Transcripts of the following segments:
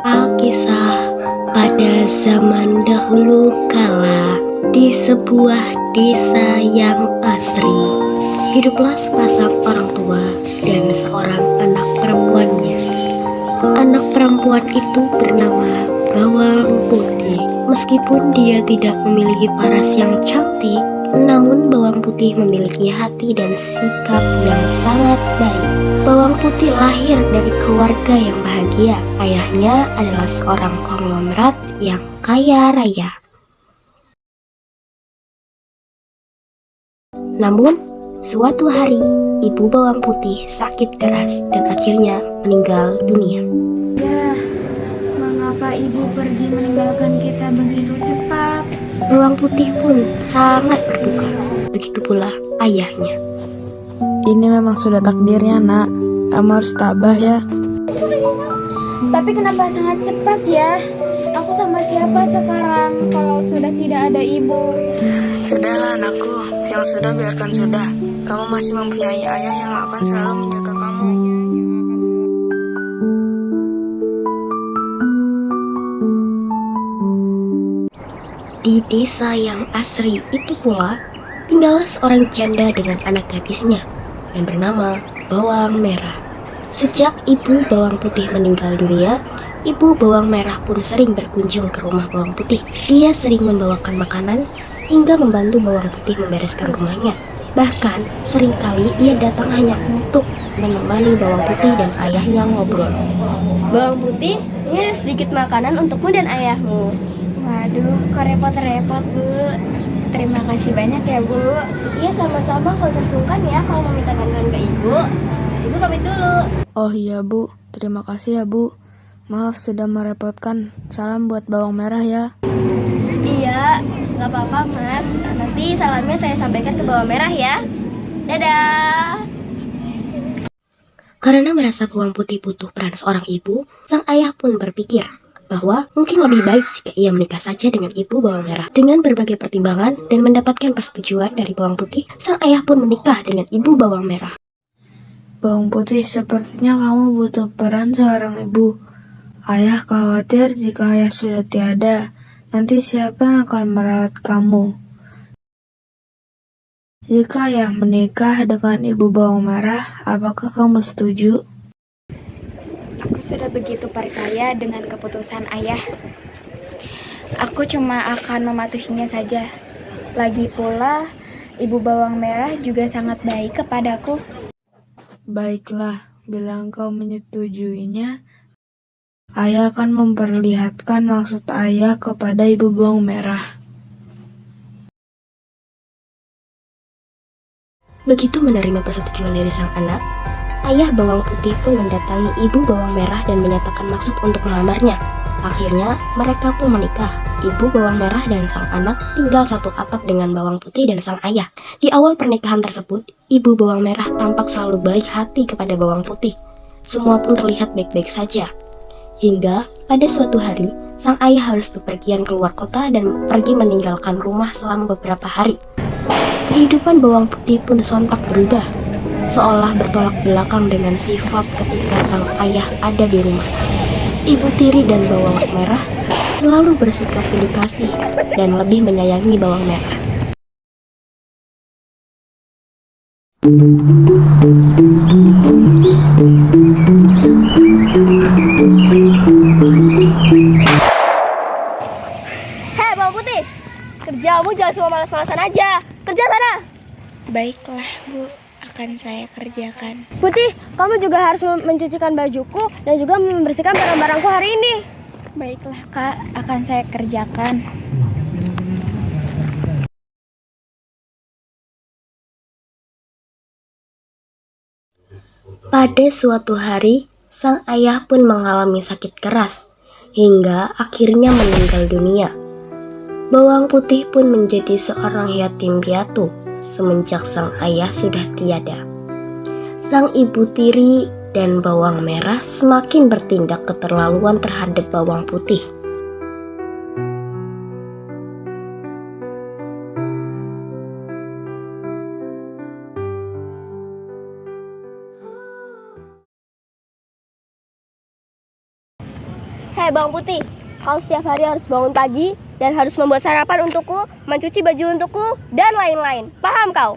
Alkisah pada zaman dahulu kala di sebuah desa yang asri hiduplah sepasang orang tua dan seorang anak perempuannya. Anak perempuan itu bernama Bawang Putih. Meskipun dia tidak memiliki paras yang cantik, namun Bawang Putih memiliki hati dan sikap yang sangat baik. Bawang Putih lahir dari keluarga yang bahagia. Ayahnya adalah seorang konglomerat yang kaya raya. Namun, suatu hari, ibu Bawang Putih sakit keras dan akhirnya meninggal dunia. Ya, mengapa ibu pergi meninggalkan kita begitu cepat? Bawang Putih pun sangat berduka. Begitu pula ayahnya. Ini memang sudah takdirnya, nak. Kamu harus tabah ya. Tapi kenapa sangat cepat ya? Aku sama siapa sekarang kalau sudah tidak ada ibu? Sudahlah, anakku. Yang sudah biarkan sudah. Kamu masih mempunyai ayah yang akan selalu menjaga kamu. Di desa yang asri itu pula, tinggallah seorang janda dengan anak gadisnya yang bernama Bawang Merah. Sejak ibu Bawang Putih meninggal dunia, ibu Bawang Merah pun sering berkunjung ke rumah Bawang Putih. Dia sering membawakan makanan hingga membantu Bawang Putih membereskan rumahnya. Bahkan seringkali ia datang hanya untuk menemani Bawang Putih dan ayahnya ngobrol. Bawang Putih, ini sedikit makanan untukmu dan ayahmu. Waduh, kok repot-repot, Bu. Terima kasih banyak ya, Bu. Iya, sama-sama, gak usah sungkan ya kalau meminta bantuan ke ibu. Ibu pamit dulu. Oh iya, Bu. Terima kasih ya, Bu. Maaf sudah merepotkan. Salam buat Bawang Merah ya. Iya, gak apa-apa mas. Nanti salamnya saya sampaikan ke Bawang Merah ya. Dadah. Karena merasa Bawang Putih butuh peran seorang ibu, sang ayah pun berpikir bahwa mungkin lebih baik jika ia menikah saja dengan ibu Bawang Merah. Dengan berbagai pertimbangan dan mendapatkan persetujuan dari Bawang Putih, sang ayah pun menikah dengan ibu Bawang Merah. Bawang Putih, sepertinya kamu butuh peran seorang ibu. Ayah khawatir jika ayah sudah tiada. Nanti siapa yang akan merawat kamu? Jika ayah menikah dengan ibu Bawang Merah, apakah kamu setuju? Aku sudah begitu percaya dengan keputusan ayah. Aku cuma akan mematuhinya saja. Lagi pula, ibu Bawang Merah juga sangat baik kepadaku. Baiklah, bila engkau menyetujuinya, ayah akan memperlihatkan maksud ayah kepada ibu Bawang Merah. Begitu menerima persetujuan dari sang anak, ayah Bawang Putih pun mendatangi ibu Bawang Merah dan menyatakan maksud untuk melamarnya. Akhirnya, mereka pun menikah. Ibu Bawang Merah dan sang anak tinggal satu atap dengan Bawang Putih dan sang ayah. Di awal pernikahan tersebut, ibu Bawang Merah tampak selalu baik hati kepada Bawang Putih. Semua pun terlihat baik-baik saja. Hingga pada suatu hari, sang ayah harus bepergian keluar kota dan pergi meninggalkan rumah selama beberapa hari. Kehidupan Bawang Putih pun sontak berubah, seolah bertolak belakang dengan sifat ketika sang ayah ada di rumah. Ibu tiri dan Bawang Merah selalu bersikap penuh kasih dan lebih menyayangi Bawang Merah. Hei Bawang Putih, kerjamu jangan cuma malas-malasan aja. Kerja sana. Baiklah, Bu. Akan saya kerjakan. Putih, kamu juga harus mencucikan bajuku dan juga membersihkan barang-barangku hari ini. Baiklah, Kak. Akan saya kerjakan. Pada suatu hari, sang ayah pun mengalami sakit keras, hingga akhirnya meninggal dunia. Bawang Putih pun menjadi seorang yatim piatu semenjak sang ayah sudah tiada. Sang ibu tiri dan Bawang Merah semakin bertindak keterlaluan terhadap Bawang Putih. Hei Bawang Putih, kau setiap hari harus bangun pagi dan harus membuat sarapan untukku, mencuci baju untukku, dan lain-lain. Paham kau?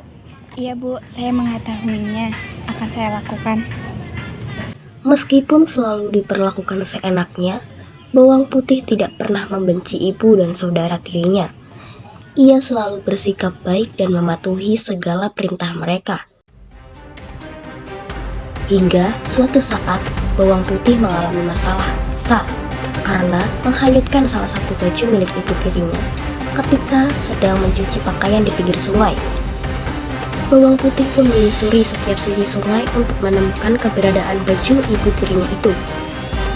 Iya Bu, saya mengetahuinya. Akan saya lakukan. Meskipun selalu diperlakukan seenaknya, Bawang Putih tidak pernah membenci ibu dan saudara tirinya. Ia selalu bersikap baik dan mematuhi segala perintah mereka. Hingga suatu saat, Bawang Putih mengalami masalah besar karena menghanyutkan salah satu baju milik ibu tirinya ketika sedang mencuci pakaian di pinggir sungai. Bawang Putih pun menyusuri setiap sisi sungai untuk menemukan keberadaan baju ibu tirinya itu.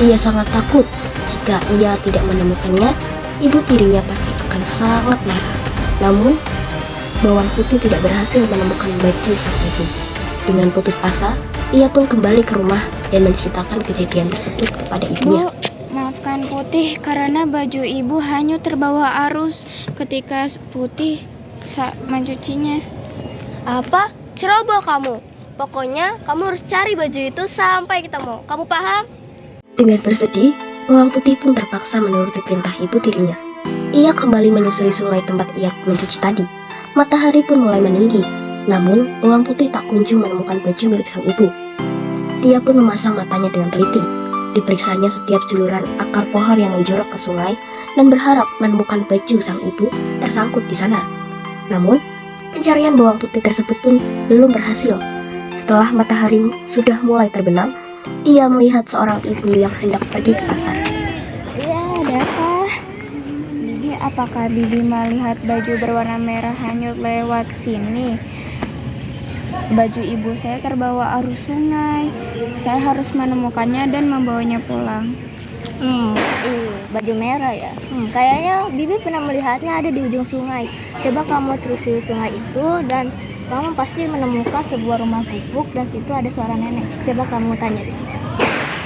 Ia sangat takut jika ia tidak menemukannya, ibu tirinya pasti akan sangat marah. Namun, Bawang Putih tidak berhasil menemukan baju sang ibu. Dengan putus asa, ia pun kembali ke rumah dan menceritakan kejadian tersebut kepada ibunya. Bu, maafkan Putih karena baju ibu hanyut terbawa arus ketika Putih mencucinya. Apa? Ceroboh kamu. Pokoknya kamu harus cari baju itu sampai ketemu. Kamu paham? Dengan bersedih, Bawang Putih pun terpaksa menuruti perintah ibu tirinya. Ia kembali menyusuri sungai tempat ia mencuci tadi. Matahari pun mulai meninggi, namun Bawang Putih tak kunjung menemukan baju milik sang ibu. Dia pun memasang matanya dengan teliti. Diperiksanya setiap juluran akar pohon yang menjorok ke sungai dan berharap menemukan baju sang ibu tersangkut di sana. Namun, pencarian Bawang Putih tersebut pun belum berhasil. Setelah matahari sudah mulai terbenam, ia melihat seorang ibu yang hendak pergi ke pasar. Ya, ada apa? Bibi, apakah Bibi melihat baju berwarna merah hanyut lewat sini? Baju ibu saya terbawa arus sungai. Saya harus menemukannya dan membawanya pulang. Baju merah ya. Kayaknya Bibi pernah melihatnya ada di ujung sungai. Coba kamu telusuri sungai itu dan kamu pasti menemukan sebuah rumah gubuk dan situ ada seorang nenek. Coba kamu tanya di situ.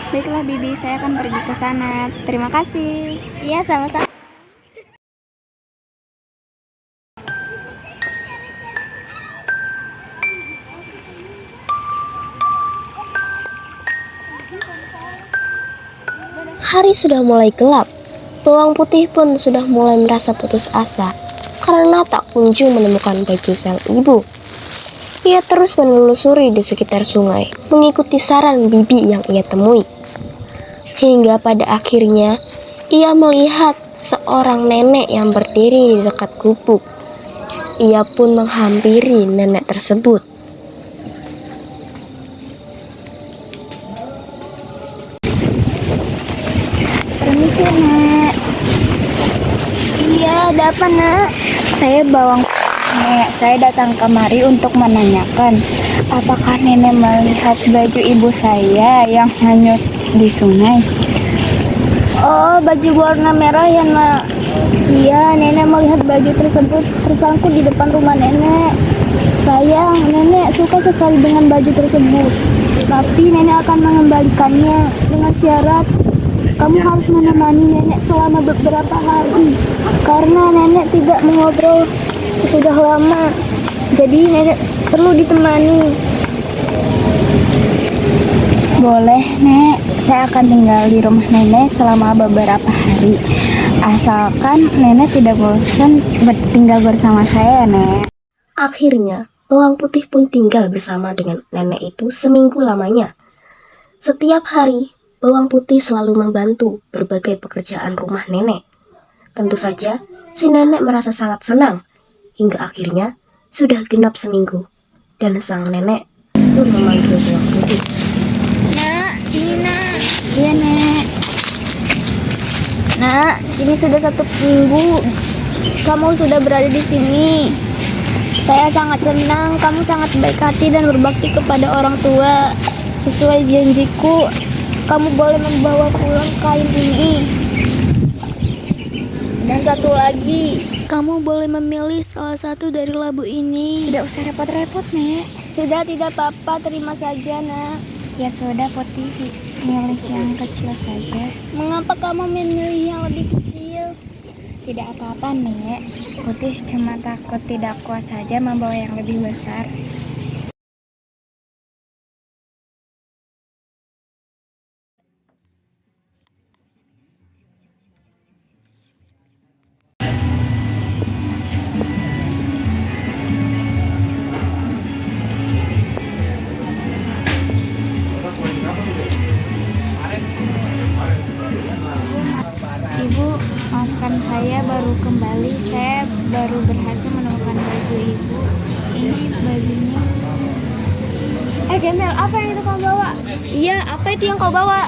Baiklah Bibi, saya akan pergi ke sana. Terima kasih. Iya, sama-sama. Hari sudah mulai gelap. Bawang Putih pun sudah mulai merasa putus asa karena tak kunjung menemukan baju sang ibu. Ia terus menelusuri di sekitar sungai, mengikuti saran bibi yang ia temui. Hingga pada akhirnya, ia melihat seorang nenek yang berdiri di dekat gubuk. Ia pun menghampiri nenek tersebut. Permisi, Nek. Iya, ada apa, Nak? Saya Bawang. Nek, saya datang kemari untuk menanyakan apakah nenek melihat baju ibu saya yang hanyut di sungai? Oh, baju warna merah ya, Nak. Iya, nenek melihat baju tersebut tersangkut di depan rumah nenek. Sayang, nenek suka sekali dengan baju tersebut. Tapi nenek akan mengembalikannya dengan syarat kamu harus menemani nenek selama beberapa hari. Karena nenek tidak mengobrol sudah lama. Jadi nenek perlu ditemani. Boleh, Nek. Saya akan tinggal di rumah nenek selama beberapa hari. Asalkan nenek tidak bosan tinggal bersama saya, Nek. Akhirnya, Bawang Putih pun tinggal bersama dengan nenek itu seminggu lamanya. Setiap hari, Bawang Putih selalu membantu berbagai pekerjaan rumah nenek. Tentu saja, si nenek merasa sangat senang. Hingga akhirnya, sudah genap seminggu. Dan sang nenek pun memanggil Bawang Putih. Nak, ini Nak. Iya, Nek. Nak, ini sudah 1 minggu kamu sudah berada di sini. Saya sangat senang kamu sangat baik hati dan berbakti kepada orang tua. Sesuai janjiku, kamu boleh membawa pulang kain ini. Dan satu lagi, kamu boleh memilih salah satu dari labu ini. Tidak usah repot-repot, Nek. Sudah, tidak apa-apa, terima saja, Nak. Ya sudah, Putih. Milih yang kecil saja. Mengapa kamu memilih yang lebih kecil? Tidak apa-apa, Nek. Putih cuma takut tidak kuat saja membawa yang lebih besar. saya baru kembali. Saya baru berhasil menemukan baju ibu. Ini bajunya. Gembel, apa yang itu kau bawa? Iya, apa itu yang kau bawa?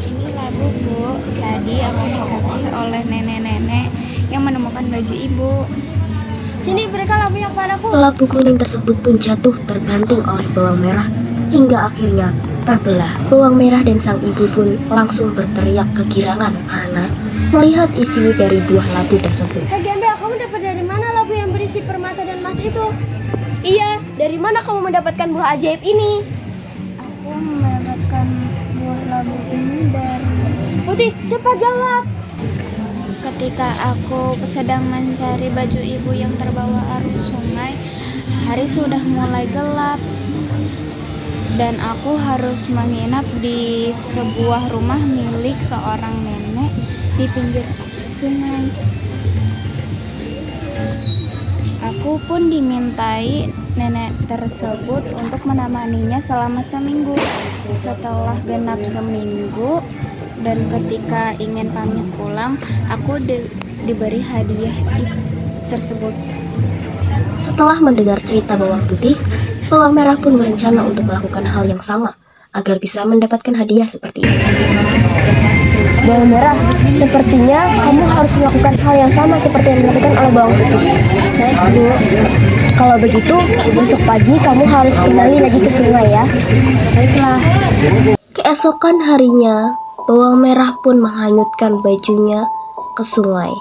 Ini labu, Bu. Tadi aku dikasih oleh nenek-nenek yang menemukan baju ibu. Sini, berikan labunya kepadaku. Labu kuning tersebut pun jatuh terbanting oleh bawang merah hingga akhirnya terbelah. Bawang merah dan sang ibu pun langsung berteriak kegirangan karena melihat isi dari buah labu tersebut. Gembel, kamu dapat dari mana labu yang berisi permata dan emas itu? Iya, dari mana kamu mendapatkan buah ajaib ini? Aku mendapatkan buah labu ini dari... Putih, cepat jawab. Ketika aku sedang mencari baju ibu yang terbawa arus sungai, hari sudah mulai gelap dan aku harus menginap di sebuah rumah milik seorang nenek di pinggir sungai. Aku pun dimintai nenek tersebut untuk menemaninya selama seminggu. Setelah genap seminggu dan ketika ingin pamit pulang, aku diberi hadiah tersebut. Setelah mendengar cerita bawang putih, bawang merah pun berencana untuk melakukan hal yang sama agar bisa mendapatkan hadiah seperti ini. Bawang merah, sepertinya kamu harus melakukan hal yang sama seperti yang dilakukan oleh bawang putih. Baik, Bu. Kalau begitu, besok pagi kamu harus kembali lagi ke sungai ya. Baiklah. Keesokan harinya, bawang merah pun menghanyutkan bajunya ke sungai.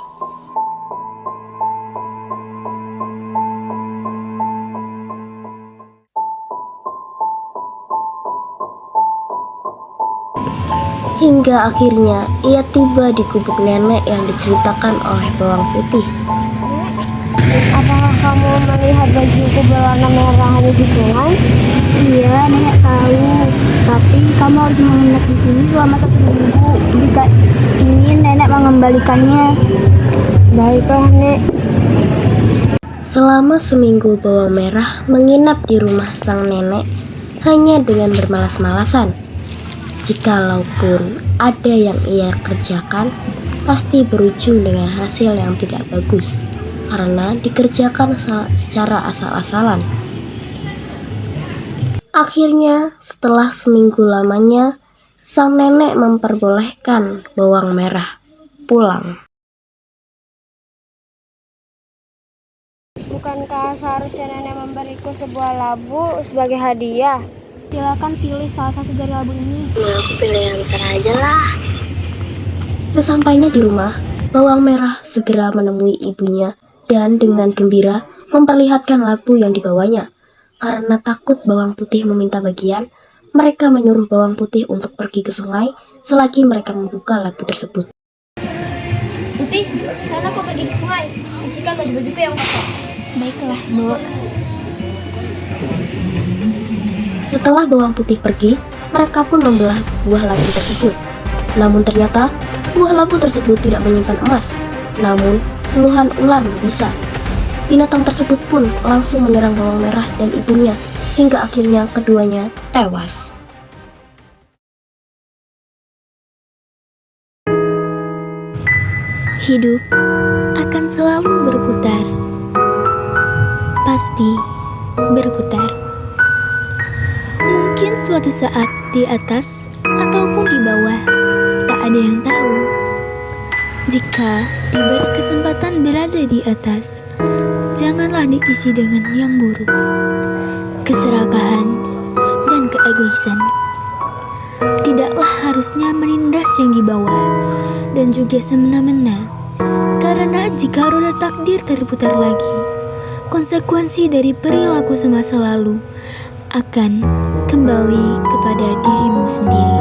Hingga akhirnya ia tiba di gubuk nenek yang diceritakan oleh bawang putih. Apakah kamu melihat bajuku berwarna merah hanya di sungai? Iya, nenek tahu. Tapi kamu harus menginap di sini selama 1 minggu jika ingin nenek mengembalikannya. Baiklah, Nek. Selama seminggu bawang merah menginap di rumah sang nenek hanya dengan bermalas-malasan. Jikalau pun ada yang ia kerjakan, pasti berujung dengan hasil yang tidak bagus karena dikerjakan secara asal-asalan. Akhirnya, setelah seminggu lamanya, sang nenek memperbolehkan bawang merah pulang. Bukankah seharusnya nenek memberiku sebuah labu sebagai hadiah? Silakan pilih salah satu dari labu ini. Aku pilih yang besar aja lah. Sesampainya di rumah, bawang merah segera menemui ibunya dan dengan gembira memperlihatkan labu yang dibawanya. Karena takut bawang putih meminta bagian, mereka menyuruh bawang putih untuk pergi ke sungai selagi mereka membuka labu tersebut. Putih, sana kau pergi ke sungai. Cucikan baju-bajuku yang kotor. Baiklah, Bu. Setelah bawang putih pergi, mereka pun membelah buah labu tersebut. Namun ternyata, buah labu tersebut tidak menyimpan emas, namun puluhan ular berbisa. Binatang tersebut pun langsung menyerang bawang merah dan ibunya, hingga akhirnya keduanya tewas. Hidup akan selalu berputar, pasti berputar. Mungkin suatu saat di atas ataupun di bawah, tak ada yang tahu. Jika diberi kesempatan berada di atas, janganlah diisi dengan yang buruk, keserakahan, dan keegoisan. Tidaklah harusnya menindas yang di bawah, dan juga semena-mena, karena jika roda takdir terputar lagi, konsekuensi dari perilaku semasa lalu akan kembali kepada dirimu sendiri.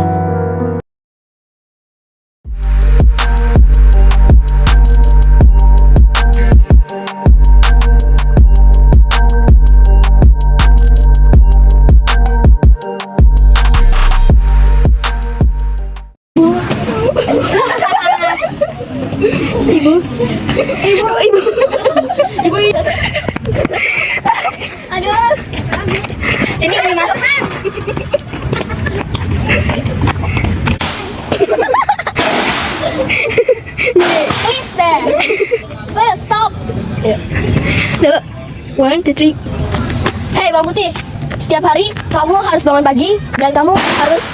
Ini gimana? Please deh. 1, 2, 3. Hei Bawang Putih, setiap hari kamu harus bangun pagi dan kamu harus